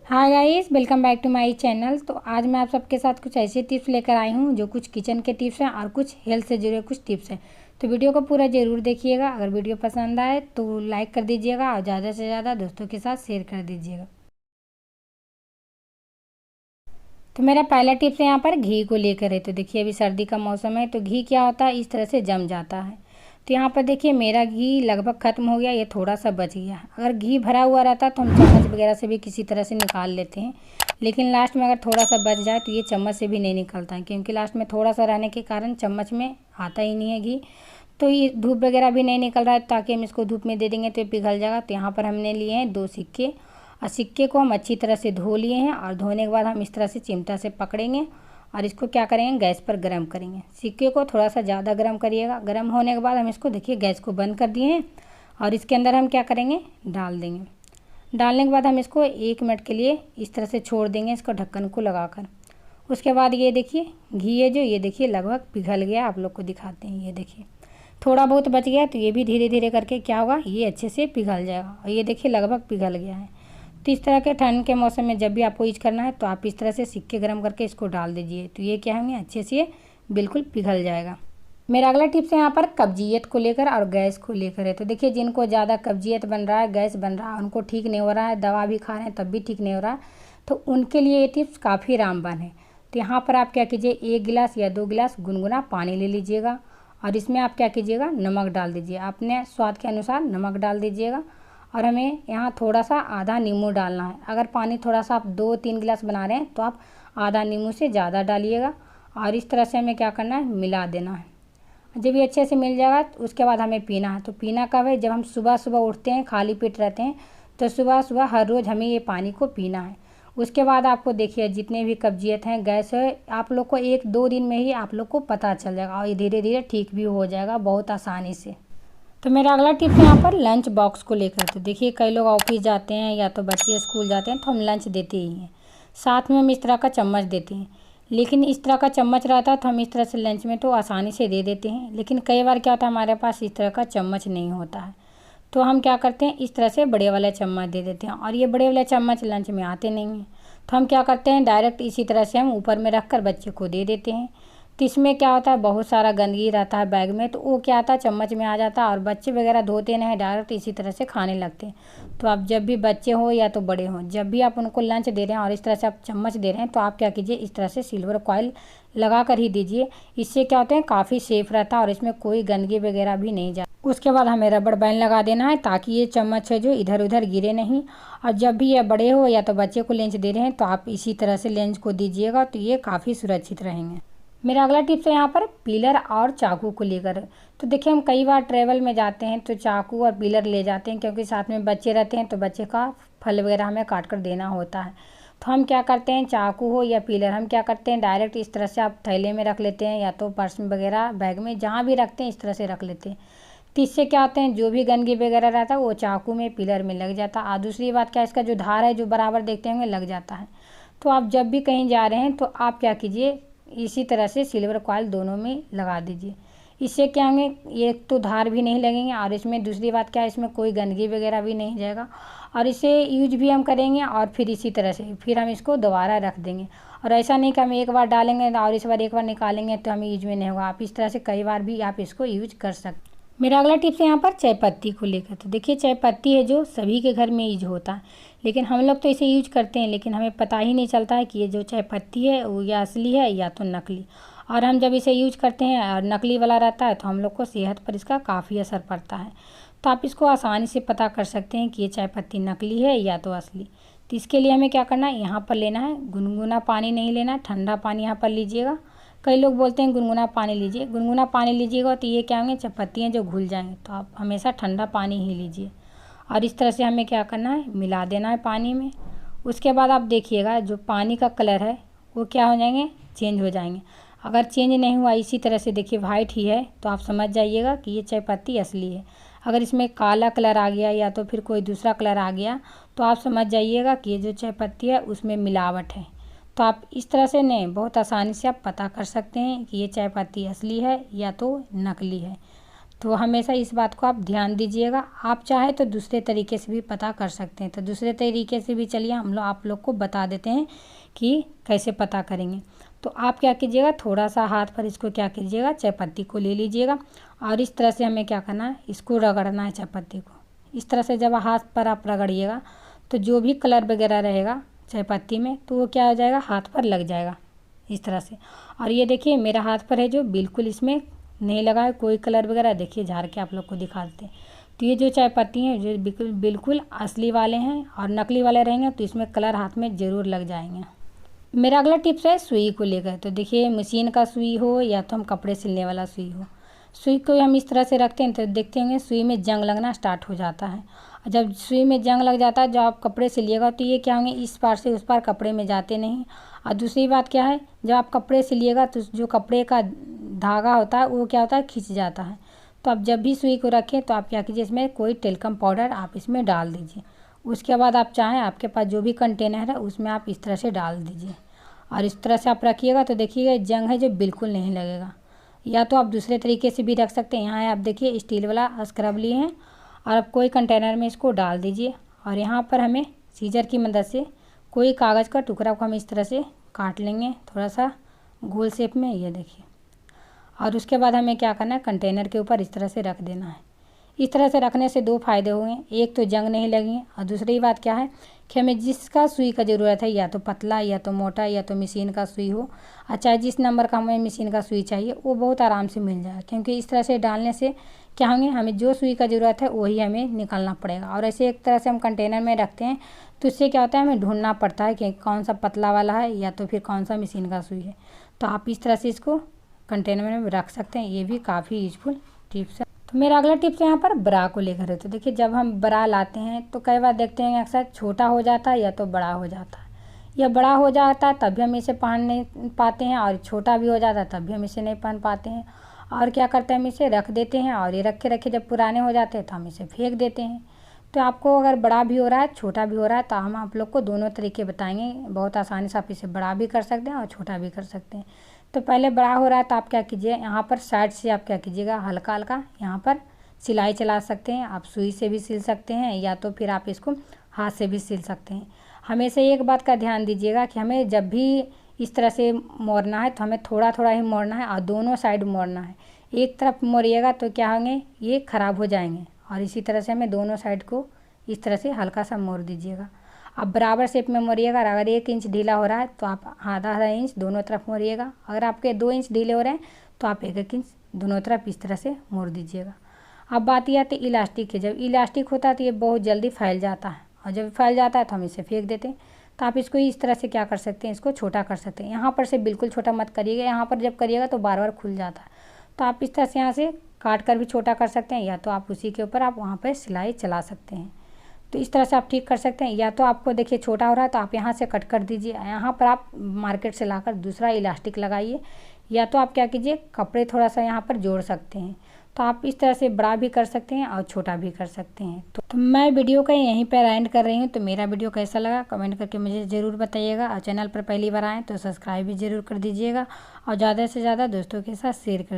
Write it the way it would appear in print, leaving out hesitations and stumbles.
Hi guys, welcome back to my channel. तो आज मैं आप सबके साथ कुछ ऐसे टिप्स लेकर आई हूँ जो कुछ किचन के टिप्स हैं और कुछ हेल्थ से जुड़े कुछ टिप्स हैं। तो वीडियो को पूरा ज़रूर देखिएगा। अगर वीडियो पसंद आए तो लाइक कर दीजिएगा और ज़्यादा से ज़्यादा दोस्तों के साथ शेयर कर दीजिएगा। तो मेरा पहला टिप्स यहाँ पर घी को लेकर है। तो देखिए अभी सर्दी का मौसम है तो घी क्या होता है, इस तरह से जम जाता है। तो यहाँ पर देखिए मेरा घी लगभग ख़त्म हो गया, ये थोड़ा सा बच गया। अगर घी भरा हुआ रहता तो हम चम्मच वगैरह से भी किसी तरह से निकाल लेते हैं, लेकिन लास्ट में अगर थोड़ा सा बच जाए तो ये चम्मच से भी नहीं निकलता है, क्योंकि लास्ट में थोड़ा सा रहने के कारण चम्मच में आता ही नहीं है घी। तो ये धूप वगैरह भी नहीं निकल रहा है, ताकि हम इसको धूप में दे देंगे तो ये पिघल जाएगा। तो यहाँ पर हमने लिए हैं 2 सिक्के, और सिक्के को हम अच्छी तरह से धो लिए हैं। और धोने के बाद हम इस तरह से चिमटा से पकड़ेंगे और इसको क्या करेंगे, गैस पर गर्म करेंगे। सिक्के को थोड़ा सा ज़्यादा गर्म करिएगा। गर्म होने के बाद हम इसको देखिए गैस को बंद कर दिए हैं और इसके अंदर हम क्या करेंगे, डाल देंगे। डालने के बाद हम इसको 1 मिनट के लिए इस तरह से छोड़ देंगे, इसको ढक्कन को लगाकर। उसके बाद ये देखिए घी है जो, ये देखिए लगभग पिघल गया। आप लोग को दिखाते हैं, ये देखिए थोड़ा बहुत बच गया। तो ये भी धीरे धीरे करके क्या होगा, ये अच्छे से पिघल जाएगा। और ये देखिए लगभग पिघल गया है। तो इस तरह के ठंड के मौसम में जब भी आपको यूज करना है तो आप इस तरह से सिक्के गर्म करके इसको डाल दीजिए। तो ये क्या होंगे, अच्छे से बिल्कुल पिघल जाएगा। मेरा अगला टिप्स है यहाँ पर कब्जियत को लेकर और गैस को लेकर है। तो देखिए जिनको ज़्यादा कब्जियत बन रहा है, गैस बन रहा है, उनको ठीक नहीं हो रहा है, दवा भी खा रहे हैं तब भी ठीक नहीं हो रहा है, तो उनके लिए ये टिप्स काफ़ी रामबाण है। तो यहाँ पर आप क्या कीजिए, 1 गिलास या 2 गिलास गुनगुना पानी ले लीजिएगा और इसमें आप क्या कीजिएगा, नमक डाल दीजिए। अपने स्वाद के अनुसार नमक डाल दीजिएगा। और हमें यहाँ थोड़ा सा आधा नींबू डालना है। अगर पानी थोड़ा सा आप 2-3 गिलास बना रहे हैं तो आप आधा नींबू से ज़्यादा डालिएगा। और इस तरह से हमें क्या करना है, मिला देना है। जब ये अच्छे से मिल जाएगा तो उसके बाद हमें पीना है। तो पीना कब है, जब हम सुबह सुबह उठते हैं, खाली पेट रहते हैं, तो सुबह सुबह हर रोज़ हमें ये पानी को पीना है। उसके बाद आपको देखिए जितने भी कब्जियत हैं, गैस है, आप लोग को 1-2 दिन में ही आप लोग को पता चल जाएगा और ये धीरे धीरे ठीक भी हो जाएगा बहुत आसानी से। तो मेरा अगला टिप है यहाँ पर लंच बॉक्स को लेकर। तो देखिए कई लोग ऑफिस जाते हैं या तो बच्चे स्कूल जाते हैं तो हम लंच देते ही हैं, साथ में हम इस तरह का चम्मच देते हैं। लेकिन इस तरह का चम्मच रहता है तो हम इस तरह से लंच में तो आसानी से दे देते हैं, लेकिन कई बार क्या होता है, हमारे पास इस तरह का चम्मच नहीं होता है। तो हम क्या करते हैं, इस तरह से बड़े वाले चम्मच दे देते हैं। और ये बड़े वाले चम्मच लंच में आते नहीं हैं, तो हम क्या करते हैं, डायरेक्ट इसी तरह से हम ऊपर में रख कर बच्चे को दे देते हैं। तो इसमें क्या होता है, बहुत सारा गंदगी रहता है बैग में, तो वो क्या आता है, चम्मच में आ जाता है और बच्चे वगैरह धोते नहीं, डायरेक्ट इसी तरह से खाने लगते हैं। तो आप जब भी बच्चे हो या तो बड़े हों, जब भी आप उनको लंच दे रहे हैं और इस तरह से आप चम्मच दे रहे हैं, तो आप क्या कीजिए, इस तरह से सिल्वर कॉइल लगा कर ही दीजिए। इससे क्या होता है, काफ़ी सेफ रहता है और इसमें कोई गंदगी वगैरह भी नहीं जाती। उसके बाद हमें रबड़ बैंड लगा देना है, ताकि ये चम्मच है जो इधर उधर गिरे नहीं। और जब भी ये बड़े हो या तो बच्चे को लंच दे रहे हैं तो आप इसी तरह से लंच को दीजिएगा, तो ये काफ़ी सुरक्षित रहेंगे। मेरा अगला टिप्स है यहाँ पर पीलर और चाकू को लेकर। तो देखिए हम कई बार ट्रैवल में जाते हैं तो चाकू और पीलर ले जाते हैं, क्योंकि साथ में बच्चे रहते हैं तो बच्चे का फल वगैरह हमें काट कर देना होता है। तो हम क्या करते हैं, चाकू हो या पीलर, हम क्या करते हैं, डायरेक्ट इस तरह से आप थैले में रख लेते हैं या तो पर्स में वगैरह, बैग में, जहाँ भी रखते हैं इस तरह से रख लेते हैं। तो इससे क्या होते हैं, जो भी गंदगी वगैरह रहता है वो चाकू में, पीलर में लग जाता है। और दूसरी बात क्या है, इसका जो धार है जो बराबर देखते होंगे लग जाता है। तो आप जब भी कहीं जा रहे हैं तो आप क्या कीजिए, इसी तरह से सिल्वर कॉइल दोनों में लगा दीजिए। इससे क्या होंगे, एक तो धार भी नहीं लगेंगे और इसमें दूसरी बात क्या है, इसमें कोई गंदगी वगैरह भी नहीं जाएगा। और इसे यूज भी हम करेंगे और फिर इसी तरह से फिर हम इसको दोबारा रख देंगे। और ऐसा नहीं कि हम एक बार डालेंगे और इस बार एक बार निकालेंगे तो हमें यूज में नहीं होगा। आप इस तरह से कई बार भी आप इसको यूज कर सकते हैं। मेरा अगला टिप्स है यहाँ पर चाय पत्ती को लेकर। तो देखिए चाय पत्ती है जो सभी के घर में यूज होता है, लेकिन हम लोग तो इसे यूज करते हैं, लेकिन हमें पता ही नहीं चलता है कि ये जो चाय पत्ती है वो या असली है या तो नकली। और हम जब इसे यूज करते हैं और नकली वाला रहता है तो हम लोग को सेहत पर इसका काफ़ी असर पड़ता है। तो आप इसको आसानी से पता कर सकते हैं कि ये चाय पत्ती नकली है या तो असली। तो इसके लिए हमें क्या करना है, यहाँ पर लेना है गुनगुना पानी, नहीं लेना है ठंडा पानी यहाँ पर लीजिएगा। कई लोग बोलते हैं गुनगुना पानी लीजिए, गुनगुना पानी लीजिएगा तो ये क्या होंगे, चपत्तियाँ जो घुल जाएंगे। तो आप हमेशा ठंडा पानी ही लीजिए। और इस तरह से हमें क्या करना है, मिला देना है पानी में। उसके बाद आप देखिएगा जो पानी का कलर है वो क्या हो जाएंगे, चेंज हो जाएंगे। अगर चेंज नहीं हुआ, इसी तरह से देखिए वाइट ही है, तो आप समझ जाइएगा कि ये चाय पत्ती असली है। अगर इसमें काला कलर आ गया या तो फिर कोई दूसरा कलर आ गया, तो आप समझ जाइएगा कि ये जो चाय पत्ती है उसमें मिलावट है। तो आप इस तरह से नहीं, बहुत आसानी से आप पता कर सकते हैं कि ये चाय पत्ती असली है या तो नकली है। तो हमेशा इस बात को आप ध्यान दीजिएगा। आप चाहे तो दूसरे तरीके से भी पता कर सकते हैं। तो दूसरे तरीके से भी चलिए आप लोग को बता देते हैं कि कैसे पता करेंगे। तो आप क्या कीजिएगा, थोड़ा सा हाथ पर इसको क्या कीजिएगा, चाय पत्ती को ले लीजिएगा और इस तरह से हमें क्या करना है, इसको रगड़ना है चाय पत्ती को। इस तरह से जब हाथ पर आप रगड़िएगा तो जो भी कलर वगैरह रहेगा चाय पत्ती में तो वो क्या हो जाएगा, हाथ पर लग जाएगा इस तरह से। और ये देखिए मेरा हाथ पर है जो बिल्कुल इसमें नहीं लगा है कोई कलर वगैरह। देखिए झाड़ के आप लोग को दिखा देते हैं। तो ये जो चाय पत्ती हैं जो बिल्कुल असली वाले हैं, और नकली वाले रहेंगे तो इसमें कलर हाथ में ज़रूर लग जाएंगे। मेरा अगला टिप्स है सुई को लेकर। तो देखिए मशीन का सुई हो या तो हम कपड़े सिलने वाला सुई हो, सुई को हम इस तरह से रखते हैं तो देखते होंगे सुई में जंग लगना स्टार्ट हो जाता है। और जब सुई में जंग लग जाता है, जब आप कपड़े सिलिएगा तो ये क्या होंगे, इस पार से उस पार कपड़े में जाते नहीं। और दूसरी बात क्या है, जब आप कपड़े सिलिएगा तो जो कपड़े का धागा होता है वो क्या होता है, खिंच जाता है। तो आप जब भी सुई को रखें तो आप क्या कीजिए, इसमें कोई टेल्कम पाउडर आप इसमें डाल दीजिए। उसके बाद आप चाहें आपके पास जो भी कंटेनर है उसमें आप इस तरह से डाल दीजिए और इस तरह से आप रखिएगा तो देखिएगा जंग है जो बिल्कुल नहीं लगेगा। या तो आप दूसरे तरीके से भी रख सकते हैं। यहाँ आप देखिए स्टील वाला स्क्रब लिए हैं और आप कोई कंटेनर में इसको डाल दीजिए और यहाँ पर हमें सीजर की मदद से कोई कागज़ का टुकड़ा को हम इस तरह से काट लेंगे थोड़ा सा गोल शेप में, ये देखिए। और उसके बाद हमें क्या करना है, कंटेनर के ऊपर इस तरह से रख देना है। इस तरह से रखने से दो फ़ायदे हुए, एक तो जंग नहीं लगेंगे और दूसरी बात क्या है कि हमें जिसका सुई का ज़रूरत है, या तो पतला या तो मोटा या तो मशीन का सुई हो, और चाहे जिस नंबर का हमें मशीन का सुई चाहिए वो बहुत आराम से मिल जाए। क्योंकि इस तरह से डालने से क्या होंगे, हमें जो सुई का ज़रूरत है वही हमें निकालना पड़ेगा। और ऐसे एक तरह से हम कंटेनर में रखते हैं तो इससे क्या होता है, हमें ढूंढना पड़ता है कि कौन सा पतला वाला है या तो फिर कौन सा मशीन का सुई है। तो आप इस तरह से इसको कंटेनर में रख सकते हैं। ये भी काफ़ी यूजफुल टिप्स है। तो मेरा अगला टिप्स यहाँ पर ब्रा को लेकर है। तो देखिए जब हम ब्रा लाते हैं तो कई बार देखते हैं अक्सर छोटा हो जाता है या तो बड़ा हो जाता है। या बड़ा हो जाता है तब भी हम इसे पहन नहीं पाते हैं, और छोटा भी हो जाता है तब भी हम इसे नहीं पहन पाते हैं। और क्या करते हैं, हम इसे रख देते हैं और ये रखे रखे जब पुराने हो जाते हैं तो हम इसे फेंक देते हैं। तो आपको अगर बड़ा भी हो रहा है छोटा भी हो रहा है तो हम आप लोग को दोनों तरीके बताएंगे। बहुत आसानी से आप इसे बड़ा भी कर सकते हैं और छोटा भी कर सकते हैं। तो पहले बड़ा हो रहा है तो आप क्या कीजिए, यहाँ पर साइड से आप क्या कीजिएगा, हल्का हल्का यहाँ पर सिलाई चला सकते हैं। आप सुई से भी सिल सकते हैं या तो फिर आप इसको हाथ से भी सिल सकते हैं। हमेशा एक बात का ध्यान दीजिएगा कि हमें जब भी इस तरह से मोड़ना है तो हमें थोड़ा थोड़ा ही मोड़ना है और दोनों साइड मोड़ना है। एक तरफ मोड़िएगा तो क्या होंगे, ये ख़राब हो जाएंगे। और इसी तरह से हमें दोनों साइड को इस तरह से हल्का सा मोड़ दीजिएगा। आप बराबर शेप में मोड़िएगा। अगर 1 इंच ढीला हो रहा है तो आप आधा आधा इंच दोनों तरफ मोड़िएगा। अगर आपके 2 इंच ढीले हो रहे हैं तो आप 1 इंच दोनों तरफ इस तरह से मोड़ दीजिएगा। अब बात यह आती है इलास्टिक की। जब इलास्टिक होता है तो ये बहुत जल्दी फैल जाता है, और जब फैल जाता है तो हम इसे फेंक देते हैं। तो आप इसको इस तरह से क्या कर सकते हैं, इसको छोटा कर सकते हैं। यहाँ पर से बिल्कुल छोटा मत करिएगा, यहाँ पर जब करिएगा तो बार बार खुल जाता है। तो आप इस तरह से यहाँ से काट कर भी छोटा कर सकते हैं, या तो आप उसी के ऊपर आप वहाँ पर सिलाई चला सकते हैं। तो इस तरह से आप ठीक कर सकते हैं। या तो आपको देखिए छोटा हो रहा है तो आप यहाँ से कट कर दीजिए, यहाँ पर आप मार्केट से लाकर दूसरा इलास्टिक लगाइए, या तो आप क्या कीजिए, कपड़े थोड़ा सा यहाँ पर जोड़ सकते हैं। तो आप इस तरह से बड़ा भी कर सकते हैं और छोटा भी कर सकते हैं। तो मैं वीडियो का यहीं पर एंड कर रही हूँ। तो मेरा वीडियो कैसा लगा कमेंट करके मुझे ज़रूर बताइएगा, और चैनल पर पहली बार आएँ तो सब्सक्राइब भी ज़रूर कर दीजिएगा, और ज़्यादा से ज़्यादा दोस्तों के साथ शेयर कर